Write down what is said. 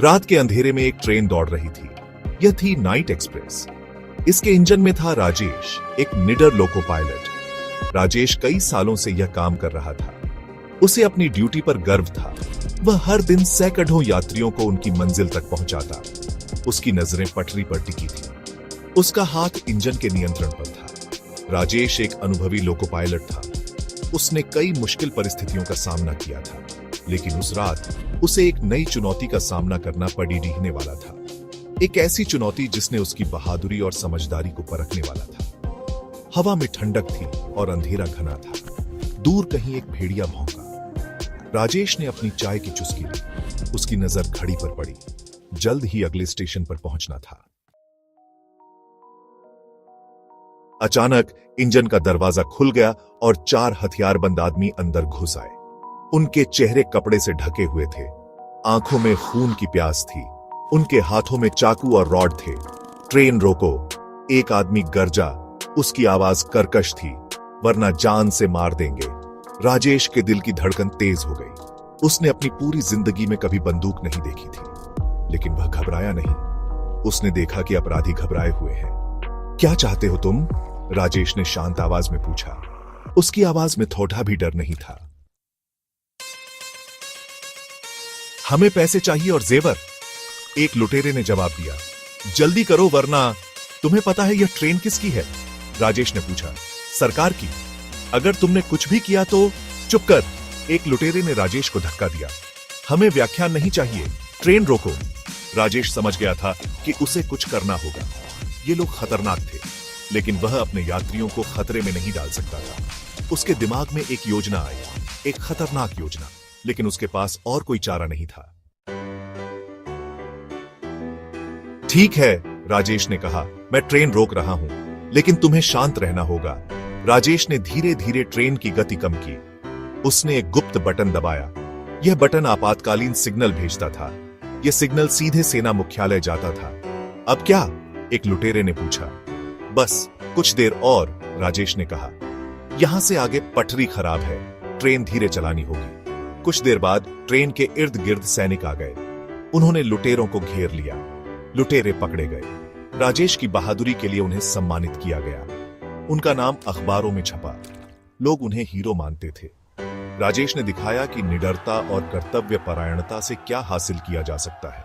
रात के अंधेरे में एक ट्रेन दौड़ रही थी। यह थी नाइट एक्सप्रेस। इसके इंजन में था राजेश, एक निडर लोको पायलट। राजेश कई सालों से यह काम कर रहा था। उसे अपनी ड्यूटी पर गर्व था। वह हर दिन सैकड़ों यात्रियों को उनकी मंजिल तक पहुंचाता। उसकी नजरें पटरी पर टिकी थी। उसका हाथ इंजन के नियंत्रण पर था। राजेश एक अनुभवी लोको पायलट था। उसने कई मुश्किल परिस्थितियों का सामना किया था, लेकिन उस रात उसे एक नई चुनौती का सामना करना पड़ीने वाला था। एक ऐसी चुनौती जिसने उसकी बहादुरी और समझदारी को परखने वाला था। हवा में ठंडक थी और अंधेरा घना था। दूर कहीं एक भेड़िया भौंका। राजेश ने अपनी चाय की चुस्की ली। उसकी नजर घड़ी पर पड़ी। जल्द ही अगले स्टेशन पर पहुंचना था। अचानक इंजन का दरवाजा खुल गया और 4 हथियारबंद आदमी अंदर घुस आए। उनके चेहरे कपड़े से ढके हुए थे। आंखों में खून की प्यास थी। उनके हाथों में चाकू और रॉड थे। ट्रेन रोको, एक आदमी गरजा। उसकी आवाज कर्कश थी, वरना जान से मार देंगे। राजेश के दिल की धड़कन तेज हो गई। उसने अपनी पूरी जिंदगी में कभी बंदूक नहीं देखी थी, लेकिन वह घबराया नहीं। उसने देखा कि अपराधी घबराए हुए हैं। क्या चाहते हो तुम? राजेश ने शांत आवाज में पूछा। उसकी आवाज में थोड़ा भी डर नहीं था। हमें पैसे चाहिए और जेवर, एक लुटेरे ने जवाब दिया। जल्दी करो वरना। तुम्हें पता है यह ट्रेन किसकी है? राजेश ने पूछा। सरकार की। अगर तुमने कुछ भी किया तो चुप कर, एक लुटेरे ने राजेश को धक्का दिया। हमें व्याख्यान नहीं चाहिए, ट्रेन रोको। राजेश समझ गया था कि उसे कुछ करना होगा। ये लोग खतरनाक थे, लेकिन वह अपने यात्रियों को खतरे में नहीं डाल सकता था। उसके दिमाग में एक योजना आई, एक खतरनाक योजना, लेकिन उसके पास और कोई चारा नहीं था। ठीक है, राजेश ने कहा, मैं ट्रेन रोक रहा हूं, लेकिन तुम्हें शांत रहना होगा। राजेश ने धीरे धीरे ट्रेन की गति कम की। उसने एक गुप्त बटन दबाया। यह बटन आपातकालीन सिग्नल भेजता था। यह सिग्नल सीधे सेना मुख्यालय जाता था। अब क्या? एक लुटेरे ने पूछा। बस कुछ देर और, राजेश ने कहा। यहां से आगे पटरी खराब है, ट्रेन धीरे चलानी होगी। कुछ देर बाद ट्रेन के इर्द गिर्द सैनिक आ गए। उन्होंने लुटेरों को घेर लिया। लुटेरे पकड़े गए। राजेश की बहादुरी के लिए उन्हें सम्मानित किया गया। उनका नाम अखबारों में छपा। लोग उन्हें हीरो मानते थे। राजेश ने दिखाया कि निडरता और कर्तव्य परायणता से क्या हासिल किया जा सकता है।